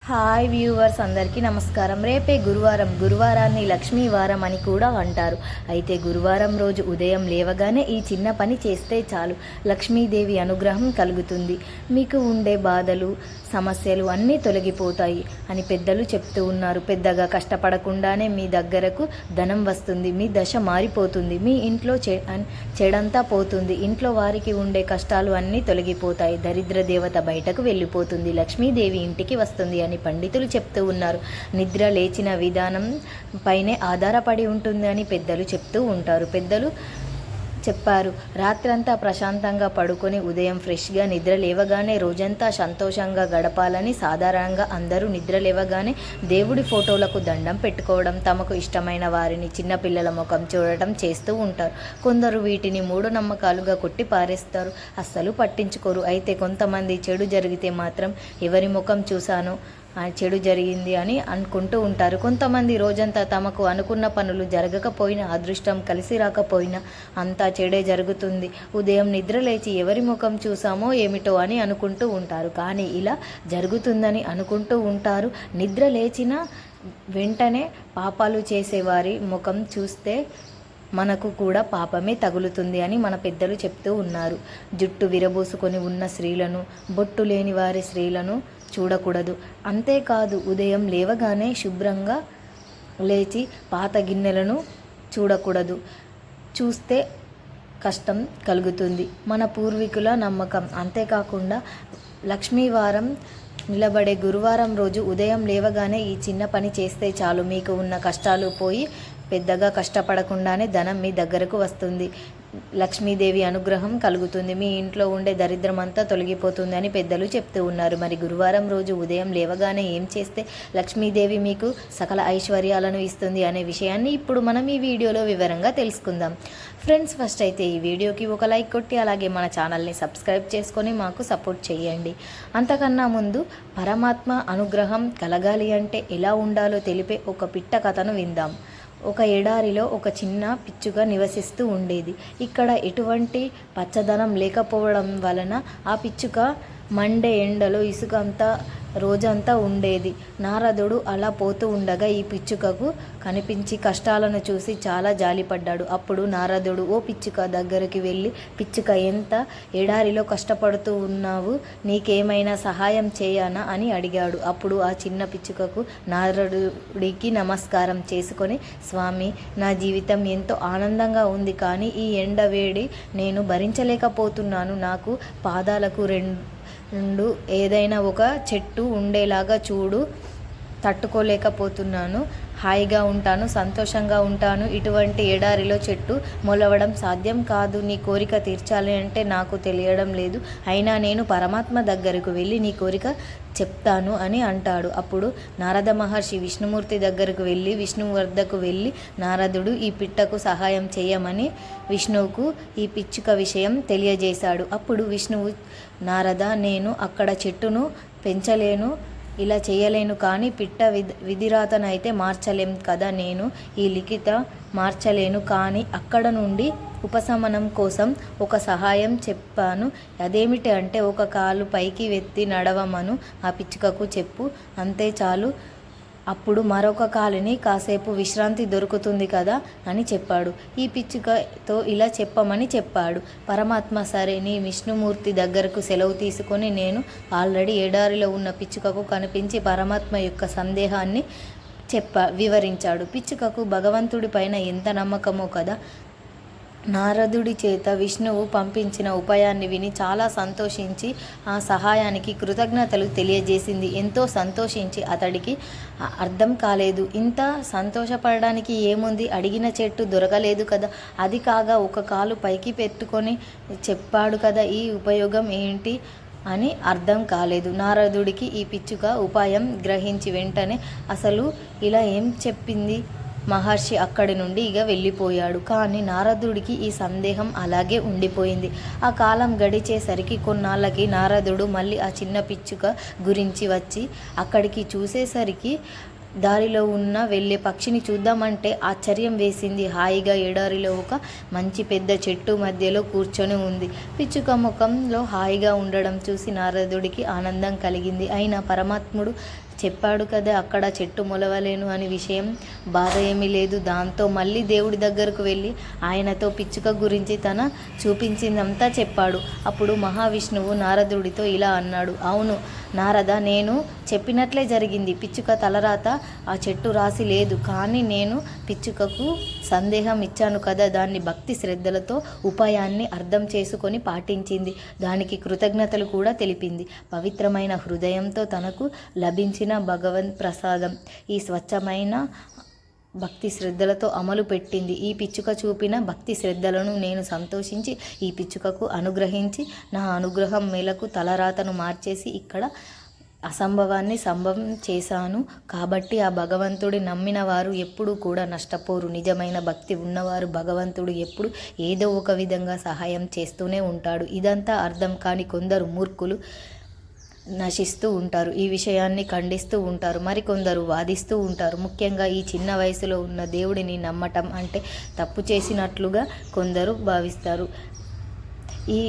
Hi viewers అందరికీ నమస్కారం. రేపే గురువారాన్ని లక్ష్మీ వారం అని కూడా అంటారు. అయితే గురువారం రోజు ఉదయం లేవగానే ఈ చిన్న పని చేస్తే చాలు లక్ష్మీదేవి అనుగ్రహం కలుగుతుంది. మీకు ఉండే బాధలు సమస్యలు అన్నీ తొలగిపోతాయి అని పెద్దలు చెప్తూ ఉన్నారు. పెద్దగా కష్టపడకుండానే మీ దగ్గరకు ధనం వస్తుంది. మీ దశ మారిపోతుంది. మీ ఇంట్లో చెడంతా పోతుంది. ఇంట్లో వారికి ఉండే కష్టాలు అన్నీ తొలగిపోతాయి. దరిద్ర దేవత బయటకు వెళ్ళిపోతుంది. లక్ష్మీదేవి ఇంటికి వస్తుంది అని పండితులు చెప్తూ ఉన్నారు. నిద్ర లేచిన విధానం పైనే ఆధారపడి ఉంటుంది అని పెద్దలు చెప్తూ ఉంటారు. పెద్దలు చెప్పారు, రాత్రంతా ప్రశాంతంగా పడుకొని ఉదయం ఫ్రెష్గా నిద్ర లేవగానే రోజంతా సంతోషంగా గడపాలని. సాధారణంగా అందరూ నిద్ర లేవగానే దేవుడి ఫోటోలకు దండం పెట్టుకోవడం, తమకు ఇష్టమైన వారిని చిన్నపిల్లల ముఖం చూడటం చేస్తూ ఉంటారు. కొందరు వీటిని మూఢనమ్మకాలుగా కొట్టి పారేస్తారు, అస్సలు పట్టించుకోరు. అయితే కొంతమంది చెడు జరిగితే మాత్రం ఎవరి ముఖం చూశానో చెడు జరిగింది అని అనుకుంటూ ఉంటారు. కొంతమంది రోజంతా తమకు అనుకున్న పనులు జరగకపోయినా, అదృష్టం కలిసి రాకపోయినా అంతా చెడే జరుగుతుంది. ఉదయం నిద్ర లేచి ఎవరి ముఖం చూసామో ఏమిటో అని అనుకుంటూ ఉంటారు. కానీ ఇలా జరుగుతుందని అనుకుంటూ ఉంటారు. నిద్ర లేచిన వెంటనే పాపాలు చేసేవారి ముఖం చూస్తే మనకు కూడా పాపమే తగులుతుంది అని మన పెద్దలు చెప్తూ ఉన్నారు. జుట్టు విరబోసుకొని ఉన్న స్త్రీలను, బొట్టు లేని వారి స్త్రీలను చూడకూడదు. అంతేకాదు ఉదయం లేవగానే శుభ్రంగా లేచి పాత గిన్నెలను చూడకూడదు. చూస్తే కష్టం కలుగుతుంది. మన పూర్వీకుల నమ్మకం. అంతేకాకుండా లక్ష్మీవారం నిలబడే గురువారం రోజు ఉదయం లేవగానే ఈ చిన్న పని చేస్తే చాలు మీకు ఉన్న కష్టాలు పోయి పెద్దగా కష్టపడకుండానే ధనం మీ దగ్గరకు వస్తుంది. లక్ష్మీదేవి అనుగ్రహం కలుగుతుంది. మీ ఇంట్లో ఉండే దరిద్రం అంతా తొలగిపోతుంది అని పెద్దలు చెప్తూ ఉన్నారు. మరి గురువారం రోజు ఉదయం లేవగానే ఏం చేస్తే లక్ష్మీదేవి మీకు సకల ఐశ్వర్యాలను ఇస్తుంది అనే విషయాన్ని ఇప్పుడు మనం ఈ వీడియోలో వివరంగా తెలుసుకుందాం. ఫ్రెండ్స్, ఫస్ట్ అయితే ఈ వీడియోకి ఒక లైక్ కొట్టి అలాగే మన ఛానల్ని సబ్స్క్రైబ్ చేసుకొని మాకు సపోర్ట్ చేయండి. అంతకన్నా ముందు పరమాత్మ అనుగ్రహం కలగాలి అంటే ఎలా ఉండాలో తెలిపే ఒక పిట్ట కథను విందాం. ఒక ఎడారిలో ఒక చిన్న పిచ్చుక నివసిస్తూ ఉండేది. ఇక్కడ ఎటువంటి పచ్చదనం లేకపోవడం వలన ఆ పిచ్చుక మండే ఎండలో ఇసుకంతా రోజంతా ఉండేది. నారదుడు అలా పోతూ ఉండగా ఈ పిచ్చుకకు కనిపించి కష్టాలను చూసి చాలా జాలిపడ్డాడు. అప్పుడు నారదుడు ఓ పిచ్చుక దగ్గరికి వెళ్ళి, పిచ్చుక ఎంత ఎడారిలో కష్టపడుతూ ఉన్నావు, నీకేమైనా సహాయం చేయనా అని అడిగాడు. అప్పుడు ఆ చిన్న పిచ్చుకకు నారదుడికి నమస్కారం చేసుకొని, స్వామి, నా జీవితం ఎంతో ఆనందంగా ఉంది, కానీ ఈ ఎండ వేడి నేను భరించలేకపోతున్నాను. నాకు పాదాలకు రెండు ఏదైనా ఒక చెట్టు ఉండేలాగా చూడు, తట్టుకోలేకపోతున్నాను. హాయిగా ఉంటాను, సంతోషంగా ఉంటాను. ఇటువంటి ఎడారిలో చెట్టు మొలవడం సాధ్యం కాదు. నీ కోరిక తీర్చాలి అంటే నాకు తెలియడం లేదు. అయినా నేను పరమాత్మ దగ్గరకు వెళ్ళి నీ కోరిక చెప్తాను అని అంటాడు. అప్పుడు నారద మహర్షి విష్ణుమూర్తి దగ్గరకు వెళ్ళి, విష్ణువు వద్దకు వెళ్ళి నారదుడు ఈ పిట్టకు సహాయం చేయమని విష్ణువుకు ఈ పిచ్చుక విషయం తెలియజేశాడు. అప్పుడు విష్ణువు, నారద, నేను అక్కడ చెట్టును పెంచలేను, ఇలా చేయలేను, కానీ పిట్ట విధిరాతనైతే మార్చలేం కదా. నేను ఈ లిఖిత మార్చలేను, కానీ అక్కడ నుండి ఉపశమనం కోసం ఒక సహాయం చెప్పాను. అదేమిటి అంటే, ఒక కాలు పైకి ఎత్తి నడవమను ఆ పిచ్చుకకు చెప్పు, అంతే చాలు. అప్పుడు మరొక కాలుని కాసేపు విశ్రాంతి దొరుకుతుంది కదా అని చెప్పాడు. ఈ పిచ్చుకతో ఇలా చెప్పమని చెప్పాడు. పరమాత్మ సరే నీ విష్ణుమూర్తి దగ్గరకు సెలవు తీసుకొని, నేను ఆల్రెడీ ఎడారిలో ఉన్న పిచ్చుకకు కనిపించి పరమాత్మ యొక్క సందేహాన్ని వివరించాడు. పిచ్చుకకు భగవంతుడి పైన ఎంత నమ్మకమో కదా. నారదుడి చేత విష్ణువు పంపించిన ఉపాయాన్ని విని చాలా సంతోషించి ఆ సహాయానికి కృతజ్ఞతలు తెలియజేసింది. ఎంతో సంతోషించి అతడికి అర్థం కాలేదు, ఇంత సంతోషపడడానికి ఏముంది, అడిగిన చెట్టు దొరకలేదు కదా, అది కాగా ఒక కాలు పైకి పెట్టుకొని చెప్పాడు కదా, ఈ ఉపయోగం ఏంటి అని అర్థం కాలేదు. నారదుడికి ఈ పిచ్చుక ఉపాయం గ్రహించి వెంటనే అసలు ఇలా ఏం చెప్పింది మహర్షి అక్కడి నుండి వెళ్ళిపోయాడు. కానీ నారదుడికి ఈ సందేహం అలాగే ఉండిపోయింది. ఆ కాలం గడిచేసరికి కొన్నాళ్ళకి నారదుడు మళ్ళీ ఆ చిన్న పిచ్చుక గురించి వచ్చి అక్కడికి చూసేసరికి దారిలో ఉన్న వెళ్ళే పక్షిని చూద్దామంటే ఆశ్చర్యం వేసింది. హాయిగా ఎడారిలో ఒక మంచి పెద్ద చెట్టు మధ్యలో కూర్చొని ఉంది. పిచ్చుక ముఖంలో హాయిగా ఉండడం చూసి నారదుడికి ఆనందం కలిగింది. అయినా పరమాత్ముడు చెప్పాడు కదా అక్కడ చెట్టు మొలవలేను అని విషయం. బాధ ఏమీ లేదు. దాంతో మళ్ళీ దేవుడి దగ్గరకు వెళ్ళి ఆయనతో పిచ్చుక గురించి తన చూపించిందంతా చెప్పాడు. అప్పుడు మహావిష్ణువు నారదుడితో ఇలా అన్నాడు, అవును నారద, నేను చెప్పినట్లే జరిగింది. పిచ్చుక తలరాత ఆ చెట్టు రాసి లేదు, కానీ నేను పిచ్చుకకు సందేహం ఇచ్చాను కదా, దాన్ని భక్తి శ్రద్ధలతో ఉపాయాన్ని అర్థం చేసుకొని పాటించింది. దానికి కృతజ్ఞతలు కూడా తెలిపింది. పవిత్రమైన హృదయంతో తనకు లభించిన భగవన్ ప్రసాదం ఈ స్వచ్ఛమైన భక్తి శ్రద్ధలతో అమలు పెట్టింది. ఈ పిచ్చుక చూపిన భక్తి శ్రద్ధలను నేను సంతోషించి ఈ పిచ్చుకకు అనుగ్రహించి నా అనుగ్రహం మేరకు తలరాతను మార్చేసి ఇక్కడ అసంభవాన్ని సంభవం చేశాను. కాబట్టి ఆ భగవంతుడి నమ్మిన వారు ఎప్పుడూ కూడా నష్టపోరు. నిజమైన భక్తి ఉన్నవారు భగవంతుడు ఎప్పుడు ఏదో ఒక విధంగా సహాయం చేస్తూనే ఉంటాడు. ఇదంతా అర్థం కాని కొందరు మూర్ఖులు నశిస్తూ ఉంటారు. ఈ విషయాన్ని ఖండిస్తూ ఉంటారు. మరికొందరు వాదిస్తూ ఉంటారు. ముఖ్యంగా ఈ చిన్న వయసులో ఉన్న దేవుడిని నమ్మటం అంటే తప్పు చేసినట్లుగా కొందరు భావిస్తారు. ఈ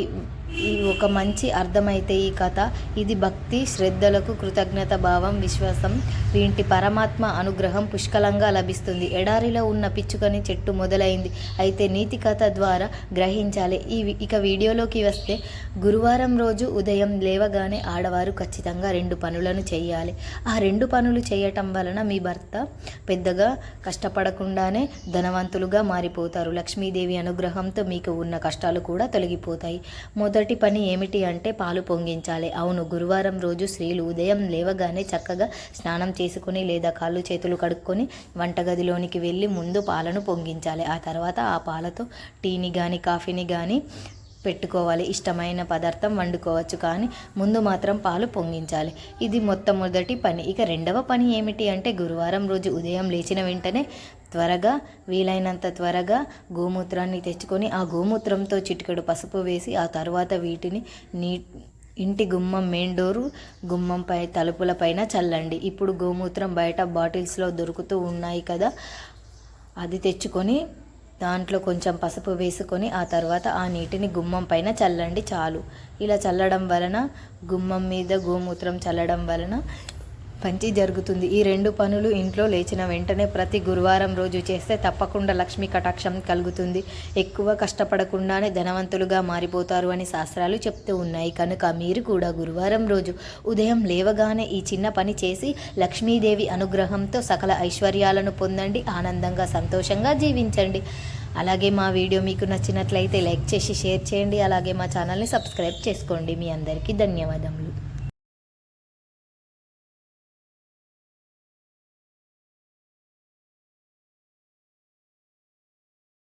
ఒక మంచి అర్థమైతే ఈ కథ ఇది భక్తి శ్రద్ధలకు కృతజ్ఞత భావం విశ్వాసం వీటి పరమాత్మ అనుగ్రహం పుష్కలంగా లభిస్తుంది. ఎడారిలో ఉన్న పిచ్చుకని చెట్టు మొదలైంది. అయితే నీతి కథ ద్వారా గ్రహించాలి. ఇక వీడియోలోకి వస్తే గురువారం రోజు ఉదయం లేవగానే ఆడవారు ఖచ్చితంగా 2 పనులను చేయాలి. ఆ 2 పనులు చేయటం వలన మీ భర్త పెద్దగా కష్టపడకుండానే ధనవంతులుగా మారిపోతారు. లక్ష్మీదేవి అనుగ్రహంతో మీకు ఉన్న కష్టాలు కూడా తొలగిపోతాయి. మొదటి పని ఏమిటి అంటే పాలు పొంగించాలి. అవును, గురువారం రోజు స్త్రీలు ఉదయం లేవగానే చక్కగా స్నానం చేసుకొని లేదా కాళ్ళు చేతులు కడుక్కొని వంటగదిలోనికి వెళ్ళి ముందు పాలను పొంగించాలి. ఆ తర్వాత ఆ పాలతో టీని కానీ కాఫీని కానీ పెట్టుకోవాలి. ఇష్టమైన పదార్థం వండుకోవచ్చు, కానీ ముందు మాత్రం పాలు పొంగించాలి. ఇది మొట్టమొదటి పని. ఇక రెండవ పని ఏమిటి అంటే గురువారం రోజు ఉదయం లేచిన వెంటనే వీలైనంత త్వరగా గోమూత్రాన్ని తెచ్చుకొని ఆ గోమూత్రంతో చిటికెడు పసుపు వేసి ఆ తర్వాత వీటిని ఇంటి గుమ్మం మెయిన్ డోరు గుమ్మంపై తలుపుల పైన చల్లండి. ఇప్పుడు గోమూత్రం బయట బాటిల్స్లో దొరుకుతూ ఉన్నాయి కదా, అది తెచ్చుకొని దాంట్లో కొంచెం పసుపు వేసుకొని ఆ తర్వాత ఆ నీటిని గుమ్మం పైన చల్లండి చాలు. ఇలా చల్లడం వలన గుమ్మం మీద గోమూత్రం చల్లడం వలన మంచి జరుగుతుంది. ఈ 2 పనులు ఇంట్లో లేచిన వెంటనే ప్రతి గురువారం రోజు చేస్తే తప్పకుండా లక్ష్మీ కటాక్షం కలుగుతుంది. ఎక్కువ కష్టపడకుండానే ధనవంతులుగా మారిపోతారు అని శాస్త్రాలు చెప్తూ ఉన్నాయి. కనుక మీరు కూడా గురువారం రోజు ఉదయం లేవగానే ఈ చిన్న పని చేసి లక్ష్మీదేవి అనుగ్రహంతో సకల ఐశ్వర్యాలను పొందండి. ఆనందంగా సంతోషంగా జీవించండి. అలాగే మా వీడియో మీకు నచ్చినట్లయితే లైక్ చేసి షేర్ చేయండి. అలాగే మా ఛానల్ని సబ్స్క్రైబ్ చేసుకోండి. మీ అందరికీ ధన్యవాదములు.